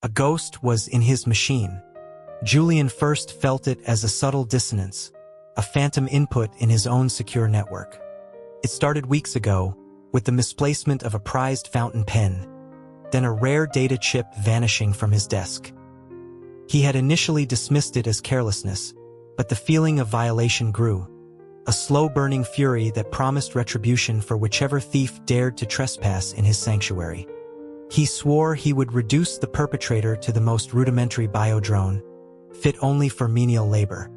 A ghost was in his machine. Julian first felt it as a subtle dissonance, a phantom input in his own secure network. It started weeks ago, with the misplacement of a prized fountain pen, then a rare data chip vanishing from his desk. He had initially dismissed it as carelessness, but the feeling of violation grew, a slow-burning fury that promised retribution for whichever thief dared to trespass in his sanctuary. He swore he would reduce the perpetrator to the most rudimentary biodrone, fit only for menial labor.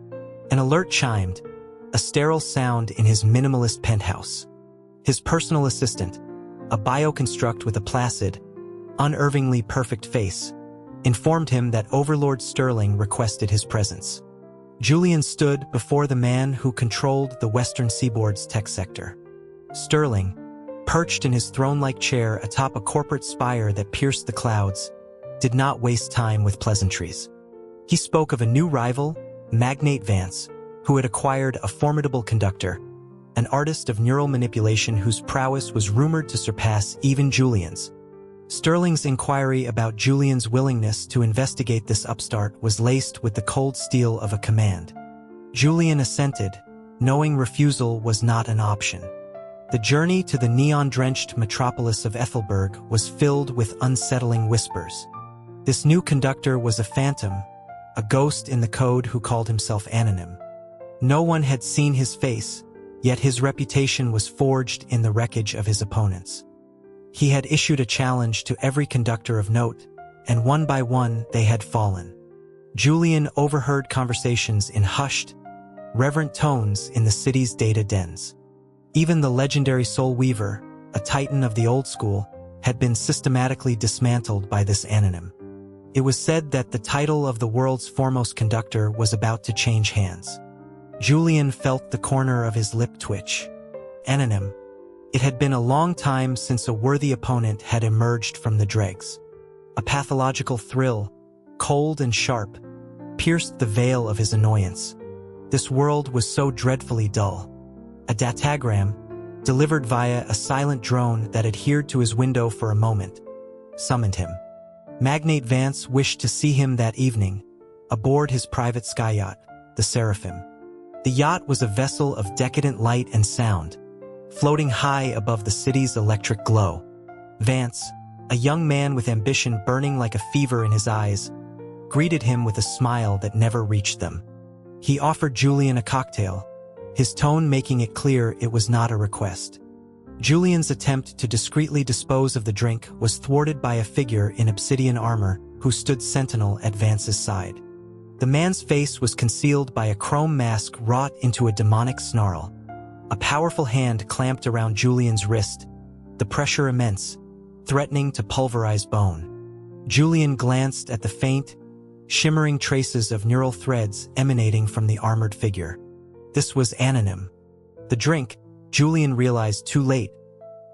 An alert chimed, a sterile sound in his minimalist penthouse. His personal assistant, a bioconstruct with a placid, unervingly perfect face, informed him that Overlord Sterling requested his presence. Julian stood before the man who controlled the Western Seaboard's tech sector. Sterling, perched in his throne-like chair atop a corporate spire that pierced the clouds, did not waste time with pleasantries. He spoke of a new rival, Magnate Vance, who had acquired a formidable conductor, an artist of neural manipulation whose prowess was rumored to surpass even Julian's. Sterling's inquiry about Julian's willingness to investigate this upstart was laced with the cold steel of a command. Julian assented, knowing refusal was not an option. The journey to the neon-drenched metropolis of Ethelberg was filled with unsettling whispers. This new conductor was a phantom, a ghost in the code who called himself Anonym. No one had seen his face, yet his reputation was forged in the wreckage of his opponents. He had issued a challenge to every conductor of note, and one by one they had fallen. Julian overheard conversations in hushed, reverent tones in the city's data dens. Even the legendary Soul Weaver, a titan of the old school, had been systematically dismantled by this Anonym. It was said that the title of the world's foremost conductor was about to change hands. Julian felt the corner of his lip twitch. Anonym. It had been a long time since a worthy opponent had emerged from the dregs. A pathological thrill, cold and sharp, pierced the veil of his annoyance. This world was so dreadfully dull. A datagram, delivered via a silent drone that adhered to his window for a moment, summoned him. Magnate Vance wished to see him that evening, aboard his private sky yacht, the Seraphim. The yacht was a vessel of decadent light and sound, floating high above the city's electric glow. Vance, a young man with ambition burning like a fever in his eyes, greeted him with a smile that never reached them. He offered Julian a cocktail, his tone making it clear it was not a request. Julian's attempt to discreetly dispose of the drink was thwarted by a figure in obsidian armor who stood sentinel at Vance's side. The man's face was concealed by a chrome mask wrought into a demonic snarl. A powerful hand clamped around Julian's wrist, the pressure immense, threatening to pulverize bone. Julian glanced at the faint, shimmering traces of neural threads emanating from the armored figure. This was Anonym. The drink, Julian realized too late,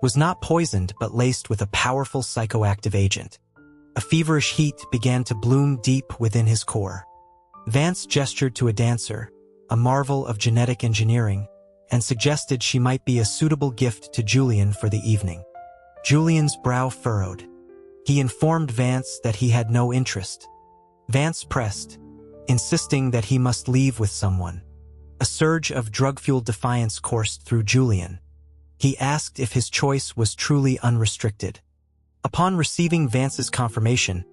was not poisoned but laced with a powerful psychoactive agent. A feverish heat began to bloom deep within his core. Vance gestured to a dancer, a marvel of genetic engineering, and suggested she might be a suitable gift to Julian for the evening. Julian's brow furrowed. He informed Vance that he had no interest. Vance pressed, insisting that he must leave with someone. A surge of drug-fueled defiance coursed through Julian. He asked if his choice was truly unrestricted. Upon receiving Vance's confirmation,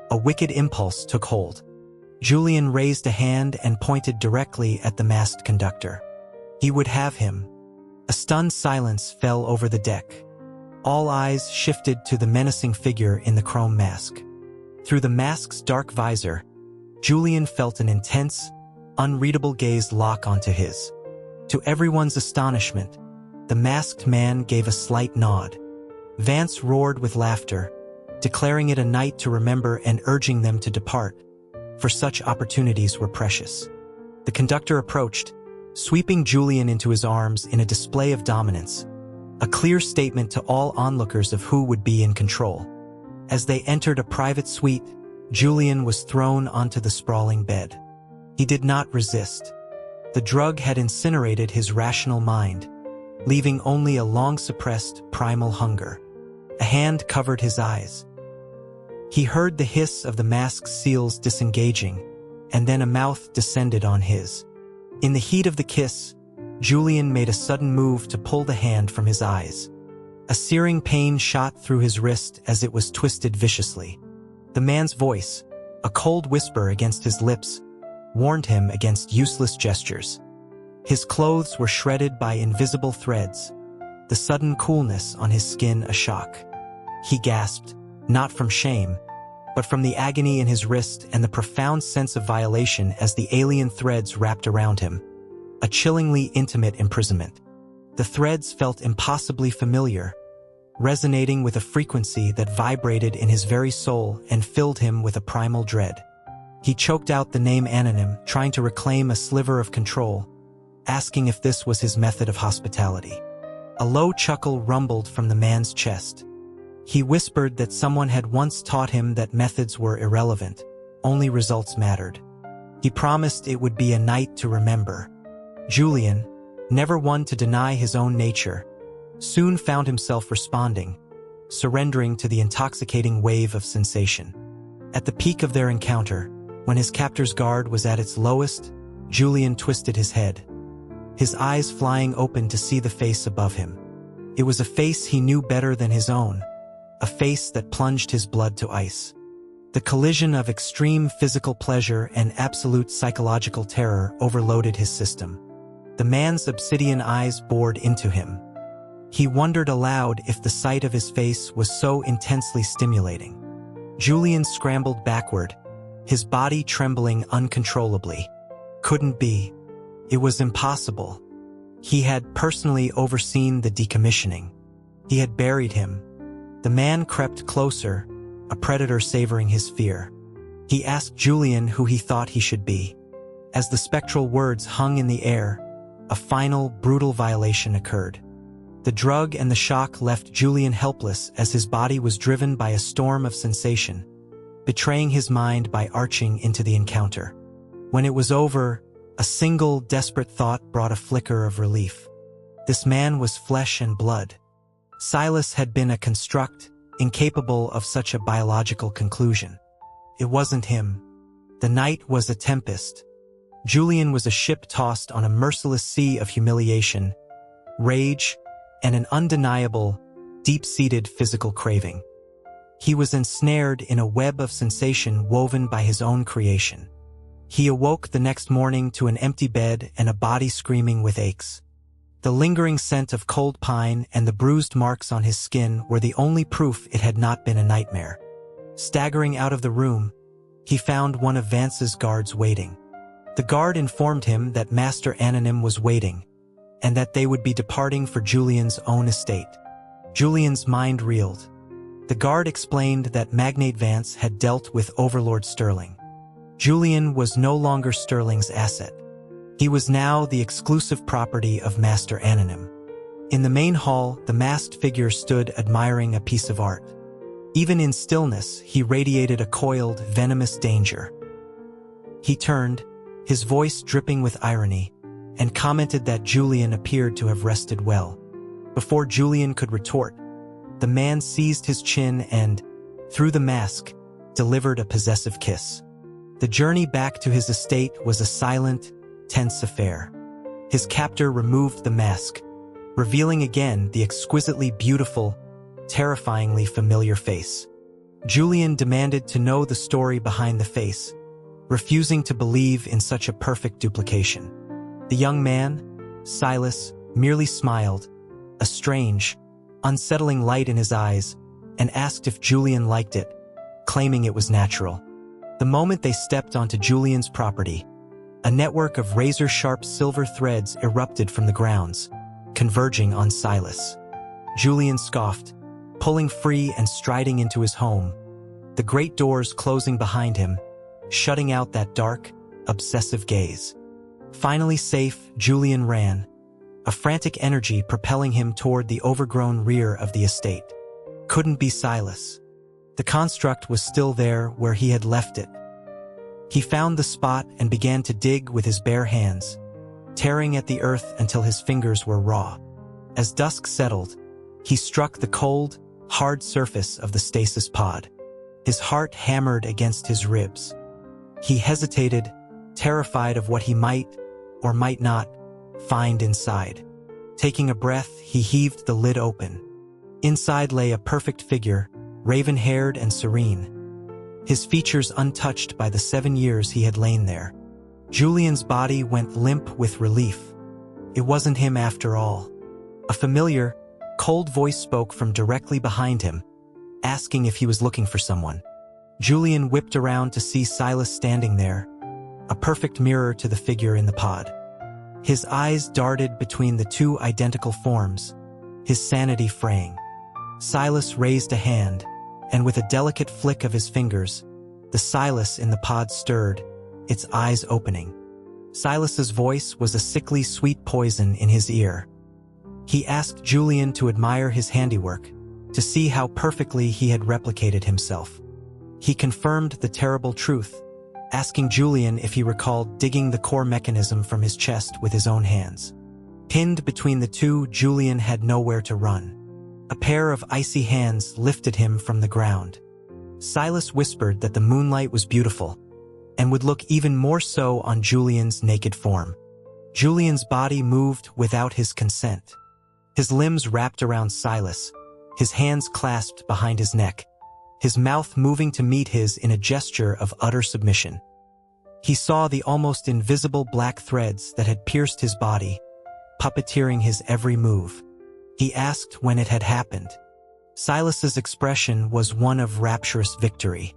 a wicked impulse took hold. Julian raised a hand and pointed directly at the masked conductor. He would have him. A stunned silence fell over the deck. All eyes shifted to the menacing figure in the chrome mask. Through the mask's dark visor, Julian felt an intense, unreadable gaze lock onto his. To everyone's astonishment, the masked man gave a slight nod. Vance roared with laughter, declaring it a night to remember and urging them to depart, for such opportunities were precious. The conductor approached, sweeping Julian into his arms in a display of dominance, a clear statement to all onlookers of who would be in control. As they entered a private suite, Julian was thrown onto the sprawling bed. He did not resist. The drug had incinerated his rational mind, leaving only a long-suppressed primal hunger. A hand covered his eyes. He heard the hiss of the mask's seals disengaging, and then a mouth descended on his. In the heat of the kiss, Julian made a sudden move to pull the hand from his eyes. A searing pain shot through his wrist as it was twisted viciously. The man's voice, a cold whisper against his lips, warned him against useless gestures. His clothes were shredded by invisible threads, the sudden coolness on his skin a shock. He gasped, not from shame, but from the agony in his wrist and the profound sense of violation as the alien threads wrapped around him. A chillingly intimate imprisonment. The threads felt impossibly familiar, resonating with a frequency that vibrated in his very soul and filled him with a primal dread. He choked out the name Anonym, trying to reclaim a sliver of control, asking if this was his method of hospitality. A low chuckle rumbled from the man's chest. He whispered that someone had once taught him that methods were irrelevant, only results mattered. He promised it would be a night to remember. Julian, never one to deny his own nature, soon found himself responding, surrendering to the intoxicating wave of sensation. At the peak of their encounter, when his captor's guard was at its lowest, Julian twisted his head, his eyes flying open to see the face above him. It was a face he knew better than his own, a face that plunged his blood to ice. The collision of extreme physical pleasure and absolute psychological terror overloaded his system. The man's obsidian eyes bored into him. He wondered aloud if the sight of his face was so intensely stimulating. Julian scrambled backward, his body trembling uncontrollably. Couldn't be. It was impossible. He had personally overseen the decommissioning. He had buried him. The man crept closer, a predator savoring his fear. He asked Julian who he thought he should be. As the spectral words hung in the air, a final, brutal violation occurred. The drug and the shock left Julian helpless as his body was driven by a storm of sensation, betraying his mind by arching into the encounter. When it was over, a single, desperate thought brought a flicker of relief. This man was flesh and blood. Silas had been a construct, incapable of such a biological conclusion. It wasn't him. The night was a tempest. Julian was a ship tossed on a merciless sea of humiliation, rage, and an undeniable, deep-seated physical craving. He was ensnared in a web of sensation woven by his own creation. He awoke the next morning to an empty bed and a body screaming with aches. The lingering scent of cold pine and the bruised marks on his skin were the only proof it had not been a nightmare. Staggering out of the room, he found one of Vance's guards waiting. The guard informed him that Master Anonym was waiting, and that they would be departing for Julian's own estate. Julian's mind reeled. The guard explained that Magnate Vance had dealt with Overlord Sterling. Julian was no longer Sterling's asset. He was now the exclusive property of Master Anonym. In the main hall, the masked figure stood admiring a piece of art. Even in stillness, he radiated a coiled, venomous danger. He turned, his voice dripping with irony, and commented that Julian appeared to have rested well. Before Julian could retort, the man seized his chin and, through the mask, delivered a possessive kiss. The journey back to his estate was a silent, tense affair. His captor removed the mask, revealing again the exquisitely beautiful, terrifyingly familiar face. Julian demanded to know the story behind the face, refusing to believe in such a perfect duplication. The young man, Silas, merely smiled, a strange, unsettling light in his eyes, and asked if Julian liked it, claiming it was natural. The moment they stepped onto Julian's property, a network of razor-sharp silver threads erupted from the grounds, converging on Silas. Julian scoffed, pulling free and striding into his home, the great doors closing behind him, shutting out that dark, obsessive gaze. Finally safe, Julian ran, a frantic energy propelling him toward the overgrown rear of the estate. Couldn't be Silas. The construct was still there where he had left it. He found the spot and began to dig with his bare hands, tearing at the earth until his fingers were raw. As dusk settled, he struck the cold, hard surface of the stasis pod. His heart hammered against his ribs. He hesitated, terrified of what he might, or might not, find inside. Taking a breath, he heaved the lid open. Inside lay a perfect figure, raven-haired and serene, his features untouched by the 7 years he had lain there. Julian's body went limp with relief. It wasn't him after all. A familiar, cold voice spoke from directly behind him, asking if he was looking for someone. Julian whipped around to see Silas standing there, a perfect mirror to the figure in the pod. His eyes darted between the two identical forms, his sanity fraying. Silas raised a hand, and with a delicate flick of his fingers, the Silas in the pod stirred, its eyes opening. Silas's voice was a sickly sweet poison in his ear. He asked Julian to admire his handiwork, to see how perfectly he had replicated himself. He confirmed the terrible truth, asking Julian if he recalled digging the core mechanism from his chest with his own hands. Pinned between the two, Julian had nowhere to run. A pair of icy hands lifted him from the ground. Silas whispered that the moonlight was beautiful, and would look even more so on Julian's naked form. Julian's body moved without his consent. His limbs wrapped around Silas, his hands clasped behind his neck, his mouth moving to meet his in a gesture of utter submission. He saw the almost invisible black threads that had pierced his body, puppeteering his every move. He asked when it had happened. Silas's expression was one of rapturous victory.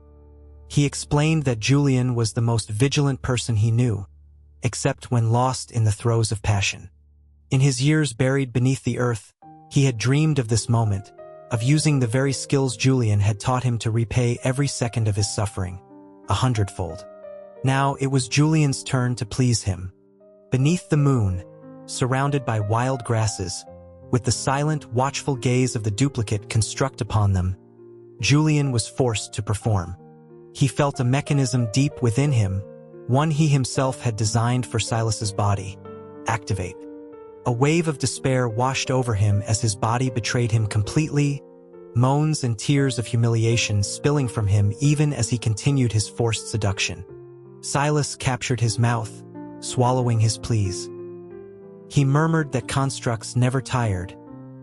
He explained that Julian was the most vigilant person he knew, except when lost in the throes of passion. In his years buried beneath the earth, he had dreamed of this moment, of using the very skills Julian had taught him to repay every second of his suffering, 100-fold. Now it was Julian's turn to please him. Beneath the moon, surrounded by wild grasses, with the silent, watchful gaze of the duplicate construct upon them, Julian was forced to perform. He felt a mechanism deep within him, one he himself had designed for Silas's body. Activate. A wave of despair washed over him as his body betrayed him completely, moans and tears of humiliation spilling from him even as he continued his forced seduction. Silas captured his mouth, swallowing his pleas. He murmured that constructs never tired,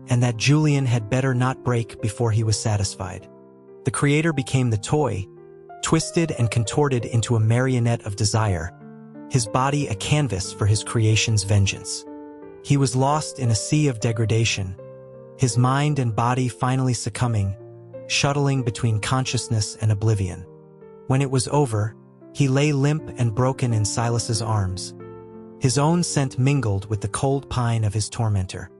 and that Julian had better not break before he was satisfied. The creator became the toy, twisted and contorted into a marionette of desire, his body a canvas for his creation's vengeance. He was lost in a sea of degradation, his mind and body finally succumbing, shuttling between consciousness and oblivion. When it was over, he lay limp and broken in Silas's arms. His own scent mingled with the cold pine of his tormentor.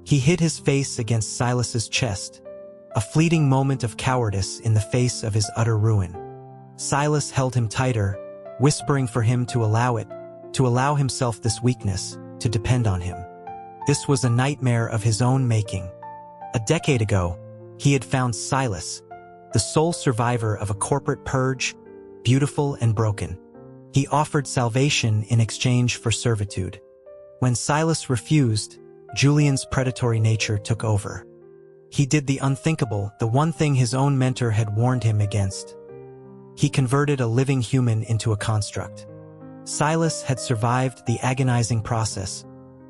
He hid his face against Silas's chest, a fleeting moment of cowardice in the face of his utter ruin. Silas held him tighter, whispering for him to allow himself this weakness, to depend on him. This was a nightmare of his own making. A decade ago, he had found Silas, the sole survivor of a corporate purge, beautiful and broken. He offered salvation in exchange for servitude. When Silas refused, Julian's predatory nature took over. He did the unthinkable, the one thing his own mentor had warned him against. He converted a living human into a construct. Silas had survived the agonizing process,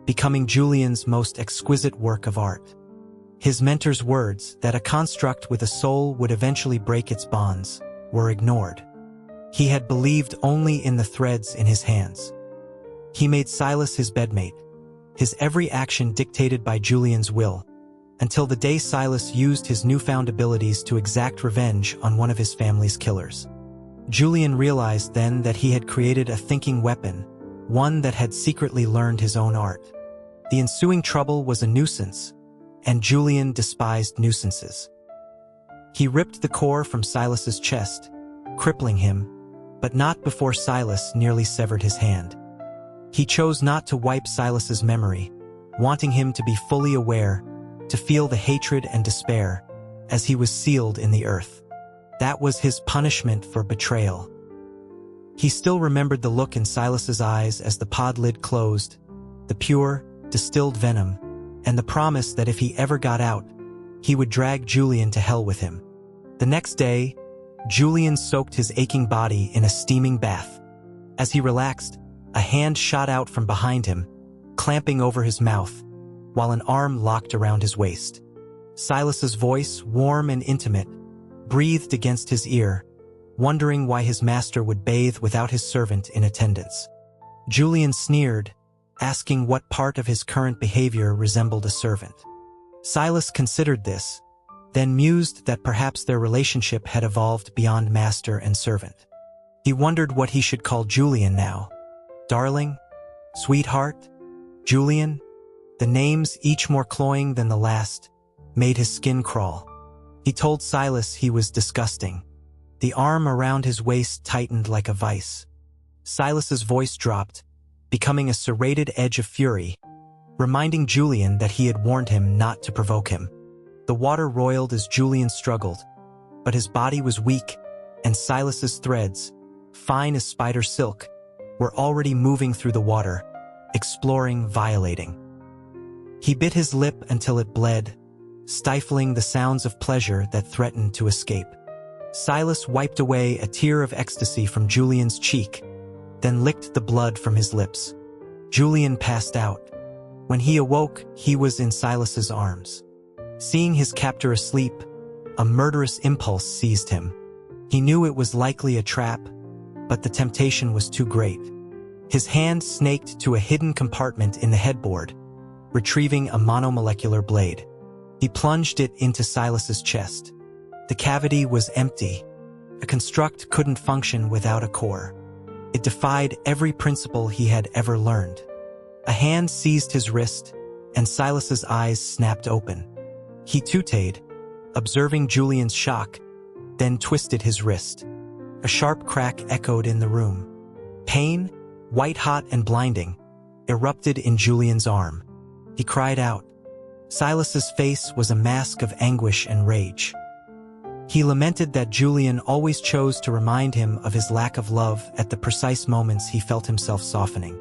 becoming Julian's most exquisite work of art. His mentor's words that a construct with a soul would eventually break its bonds were ignored. He had believed only in the threads in his hands. He made Silas his bedmate, his every action dictated by Julian's will, until the day Silas used his newfound abilities to exact revenge on one of his family's killers. Julian realized then that he had created a thinking weapon, one that had secretly learned his own art. The ensuing trouble was a nuisance, and Julian despised nuisances. He ripped the core from Silas's chest, crippling him, but not before Silas nearly severed his hand. He chose not to wipe Silas's memory, wanting him to be fully aware, to feel the hatred and despair, as he was sealed in the earth. That was his punishment for betrayal. He still remembered the look in Silas's eyes as the pod lid closed, the pure, distilled venom, and the promise that if he ever got out, he would drag Julian to hell with him. The next day, Julian soaked his aching body in a steaming bath. As he relaxed, a hand shot out from behind him, clamping over his mouth, while an arm locked around his waist. Silas's voice, warm and intimate, breathed against his ear, wondering why his master would bathe without his servant in attendance. Julian sneered, asking what part of his current behavior resembled a servant. Silas considered this, then mused that perhaps their relationship had evolved beyond master and servant. He wondered what he should call Julian now. Darling? Sweetheart? Julian? The names, each more cloying than the last, made his skin crawl. He told Silas he was disgusting. The arm around his waist tightened like a vice. Silas's voice dropped, becoming a serrated edge of fury, reminding Julian that he had warned him not to provoke him. The water roiled as Julian struggled, but his body was weak, and Silas's threads, fine as spider silk, were already moving through the water, exploring, violating. He bit his lip until it bled, stifling the sounds of pleasure that threatened to escape. Silas wiped away a tear of ecstasy from Julian's cheek, then licked the blood from his lips. Julian passed out. When he awoke, he was in Silas's arms. Seeing his captor asleep, a murderous impulse seized him. He knew it was likely a trap, but the temptation was too great. His hand snaked to a hidden compartment in the headboard, retrieving a monomolecular blade. He plunged it into Silas's chest. The cavity was empty. A construct couldn't function without a core. It defied every principle he had ever learned. A hand seized his wrist, and Silas's eyes snapped open. He tutayed, observing Julian's shock, then twisted his wrist. A sharp crack echoed in the room. Pain, white-hot and blinding, erupted in Julian's arm. He cried out. Silas's face was a mask of anguish and rage. He lamented that Julian always chose to remind him of his lack of love at the precise moments he felt himself softening.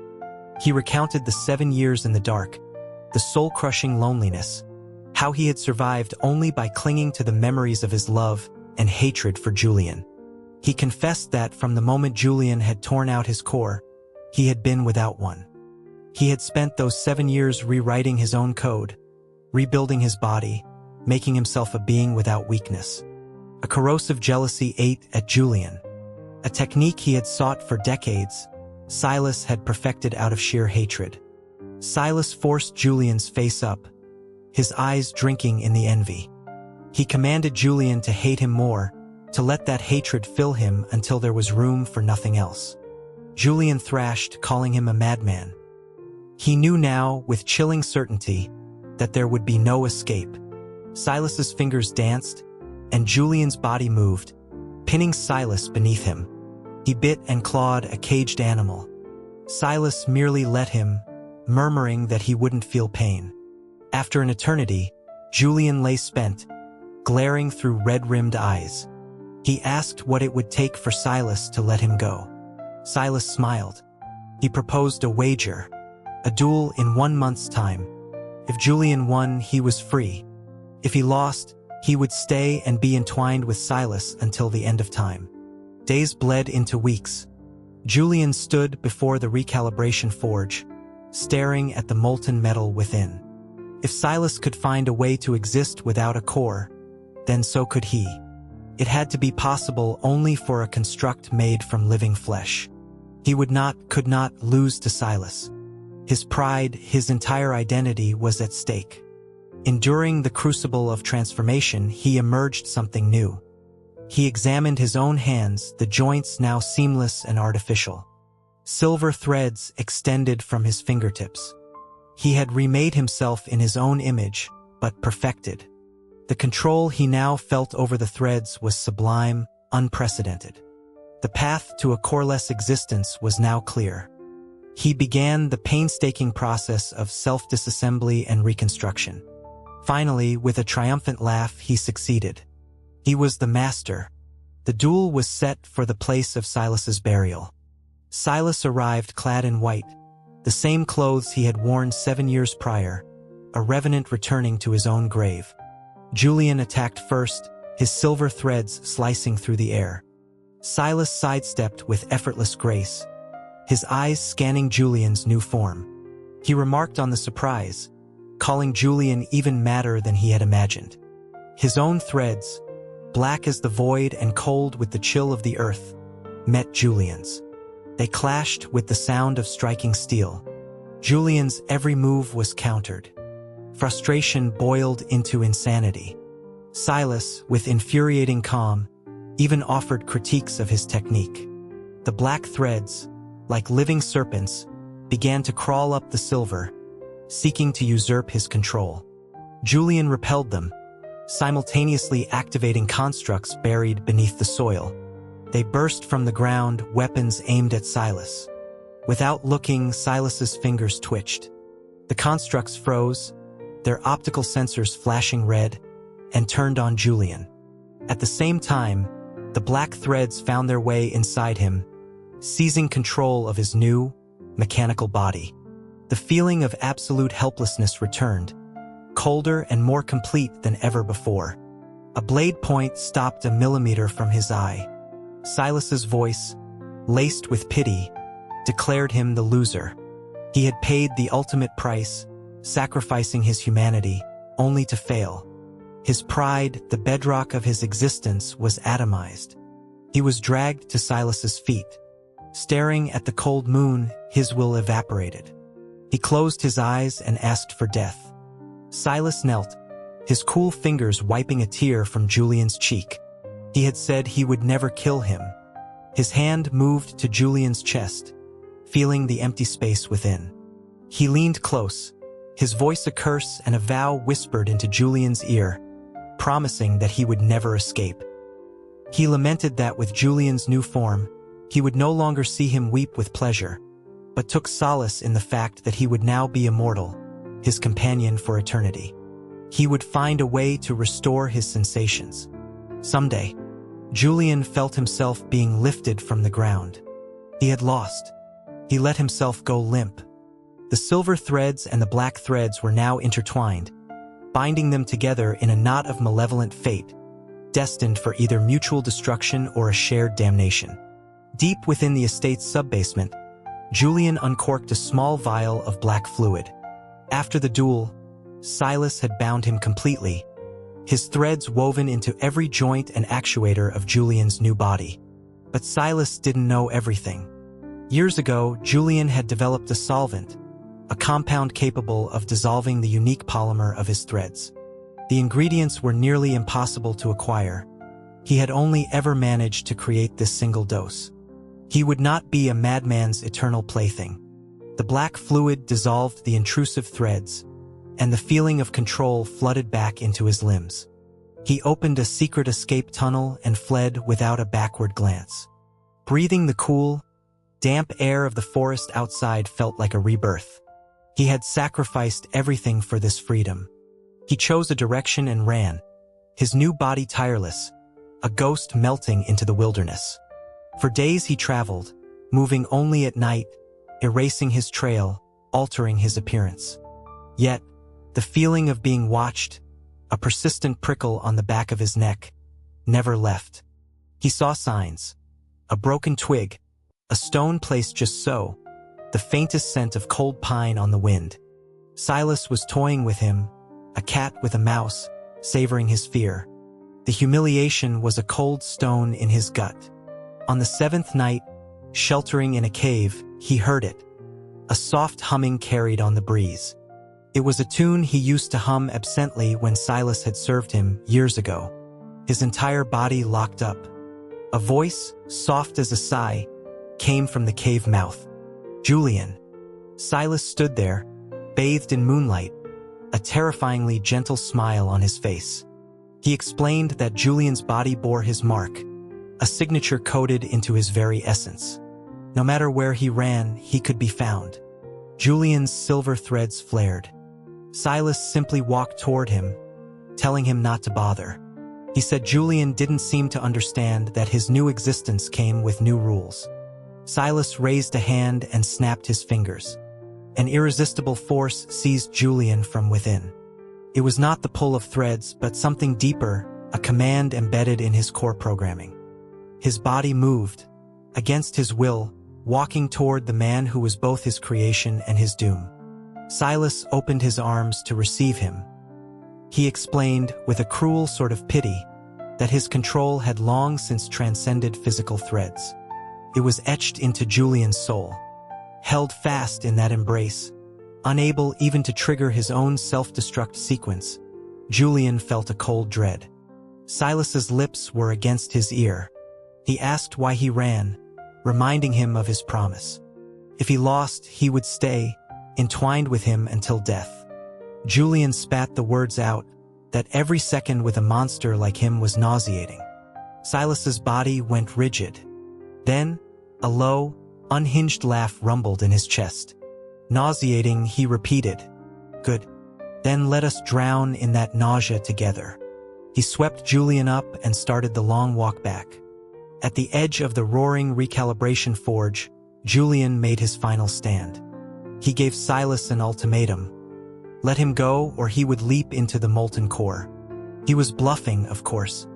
He recounted the 7 years in the dark, the soul-crushing loneliness, how he had survived only by clinging to the memories of his love and hatred for Julian. He confessed that from the moment Julian had torn out his core, he had been without one. He had spent those 7 years rewriting his own code, rebuilding his body, making himself a being without weakness. A corrosive jealousy ate at Julian. A technique he had sought for decades, Silas had perfected out of sheer hatred. Silas forced Julian's face up, his eyes drinking in the envy. He commanded Julian to hate him more, to let that hatred fill him until there was room for nothing else. Julian thrashed, calling him a madman. He knew now, with chilling certainty, that there would be no escape. Silas's fingers danced, and Julian's body moved, pinning Silas beneath him. He bit and clawed a caged animal. Silas merely let him, murmuring that he wouldn't feel pain. After an eternity, Julian lay spent, glaring through red-rimmed eyes. He asked what it would take for Silas to let him go. Silas smiled. He proposed a wager, a duel in 1 month's time. If Julian won, he was free. If he lost, he would stay and be entwined with Silas until the end of time. Days bled into weeks. Julian stood before the recalibration forge, staring at the molten metal within. If Silas could find a way to exist without a core, then so could he. It had to be possible only for a construct made from living flesh. He could not lose to Silas. His pride, his entire identity was at stake. Enduring the crucible of transformation, he emerged something new. He examined his own hands, the joints now seamless and artificial. Silver threads extended from his fingertips. He had remade himself in his own image, but perfected. The control he now felt over the threads was sublime, unprecedented. The path to a coreless existence was now clear. He began the painstaking process of self-disassembly and reconstruction. Finally, with a triumphant laugh, he succeeded. He was the master. The duel was set for the place of Silas's burial. Silas arrived clad in white, the same clothes he had worn 7 years prior, a revenant returning to his own grave. Julian attacked first, his silver threads slicing through the air. Silas sidestepped with effortless grace, his eyes scanning Julian's new form. He remarked on the surprise, calling Julian even madder than he had imagined. His own threads, black as the void and cold with the chill of the earth, met Julian's. They clashed with the sound of striking steel. Julian's every move was countered. Frustration boiled into insanity. Silas, with infuriating calm, even offered critiques of his technique. The black threads, like living serpents, began to crawl up the silver, seeking to usurp his control. Julian repelled them, simultaneously activating constructs buried beneath the soil. They burst from the ground, weapons aimed at Silas. Without looking, Silas's fingers twitched. The constructs froze, their optical sensors flashing red, and turned on Julian. At the same time, the black threads found their way inside him, seizing control of his new, mechanical body. The feeling of absolute helplessness returned, colder and more complete than ever before. A blade point stopped a millimeter from his eye. Silas's voice, laced with pity, declared him the loser. He had paid the ultimate price, sacrificing his humanity, only to fail. His pride, the bedrock of his existence, was atomized. He was dragged to Silas's feet. Staring at the cold moon, his will evaporated. He closed his eyes and asked for death. Silas knelt, his cool fingers wiping a tear from Julian's cheek. He had said he would never kill him. His hand moved to Julian's chest, feeling the empty space within. He leaned close, his voice a curse and a vow whispered into Julian's ear, promising that he would never escape. He lamented that with Julian's new form, he would no longer see him weep with pleasure, but took solace in the fact that he would now be immortal, his companion for eternity. He would find a way to restore his sensations. Someday, Julian felt himself being lifted from the ground. He had lost. He let himself go limp. The silver threads and the black threads were now intertwined, binding them together in a knot of malevolent fate, destined for either mutual destruction or a shared damnation. Deep within the estate's subbasement, Julian uncorked a small vial of black fluid. After the duel, Silas had bound him completely, his threads woven into every joint and actuator of Julian's new body. But Silas didn't know everything. Years ago, Julian had developed a solvent, a compound capable of dissolving the unique polymer of his threads. The ingredients were nearly impossible to acquire. He had only ever managed to create this single dose. He would not be a madman's eternal plaything. The black fluid dissolved the intrusive threads, and the feeling of control flooded back into his limbs. He opened a secret escape tunnel and fled without a backward glance. Breathing the cool, damp air of the forest outside felt like a rebirth. He had sacrificed everything for this freedom. He chose a direction and ran, his new body tireless, a ghost melting into the wilderness. For days he traveled, moving only at night, erasing his trail, altering his appearance. Yet, the feeling of being watched, a persistent prickle on the back of his neck, never left. He saw signs: a broken twig, a stone placed just so, the faintest scent of cold pine on the wind. Silas was toying with him, a cat with a mouse, savoring his fear. The humiliation was a cold stone in his gut. On the seventh night, sheltering in a cave, he heard it. A soft humming carried on the breeze. It was a tune he used to hum absently when Silas had served him years ago. His entire body locked up. A voice, soft as a sigh, came from the cave mouth. Julian. Silas stood there, bathed in moonlight, a terrifyingly gentle smile on his face. He explained that Julian's body bore his mark, a signature coded into his very essence. No matter where he ran, he could be found. Julian's silver threads flared. Silas simply walked toward him, telling him not to bother. He said Julian didn't seem to understand that his new existence came with new rules. Silas raised a hand and snapped his fingers. An irresistible force seized Julian from within. It was not the pull of threads, but something deeper, a command embedded in his core programming. His body moved, against his will, walking toward the man who was both his creation and his doom. Silas opened his arms to receive him. He explained, with a cruel sort of pity, that his control had long since transcended physical threads. It was etched into Julian's soul. Held fast in that embrace, unable even to trigger his own self-destruct sequence, Julian felt a cold dread. Silas's lips were against his ear. He asked why he ran, reminding him of his promise. If he lost, he would stay, entwined with him until death. Julian spat the words out, that every second with a monster like him was nauseating. Silas's body went rigid. Then, a low, unhinged laugh rumbled in his chest. Nauseating, he repeated. Good. Then let us drown in that nausea together. He swept Julian up and started the long walk back. At the edge of the roaring recalibration forge, Julian made his final stand. He gave Silas an ultimatum. Let him go or he would leap into the molten core. He was bluffing, of course.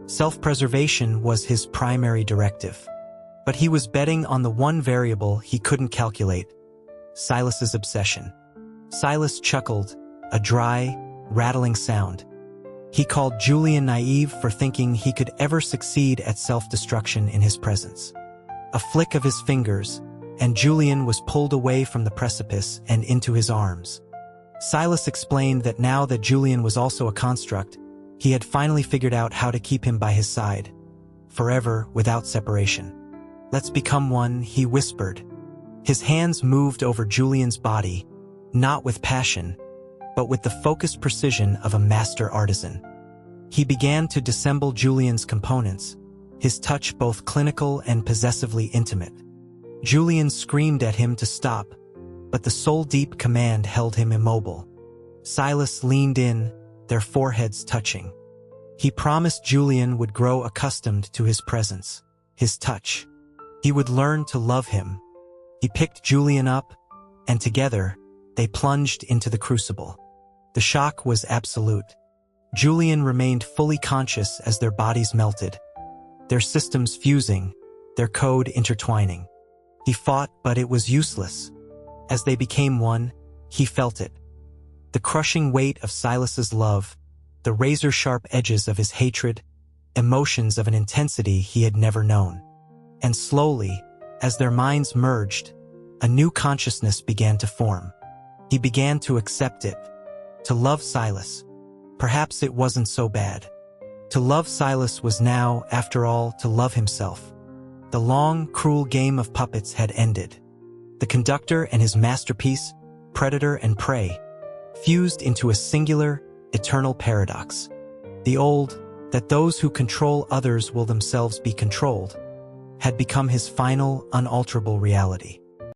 Self-preservation was his primary directive. But he was betting on the one variable he couldn't calculate, Silas's obsession. Silas chuckled, a dry, rattling sound. He called Julian naive for thinking he could ever succeed at self-destruction in his presence. A flick of his fingers, and Julian was pulled away from the precipice and into his arms. Silas explained that now that Julian was also a construct, he had finally figured out how to keep him by his side, forever without separation. Let's become one, he whispered. His hands moved over Julian's body, not with passion, but with the focused precision of a master artisan. He began to disassemble Julian's components, his touch both clinical and possessively intimate. Julian screamed at him to stop, but the soul-deep command held him immobile. Silas leaned in, their foreheads touching. He promised Julian would grow accustomed to his presence, his touch. He would learn to love him. He picked Julian up, and together, they plunged into the crucible. The shock was absolute. Julian remained fully conscious as their bodies melted, their systems fusing, their code intertwining. He fought, but it was useless. As they became one, he felt it. The crushing weight of Silas's love, the razor-sharp edges of his hatred, emotions of an intensity he had never known. And slowly, as their minds merged, a new consciousness began to form. He began to accept it, to love Silas. Perhaps it wasn't so bad. To love Silas was now, after all, to love himself. The long, cruel game of puppets had ended. The conductor and his masterpiece, predator and prey, fused into a singular, eternal paradox. The old, that those who control others will themselves be controlled, had become his final, unalterable reality.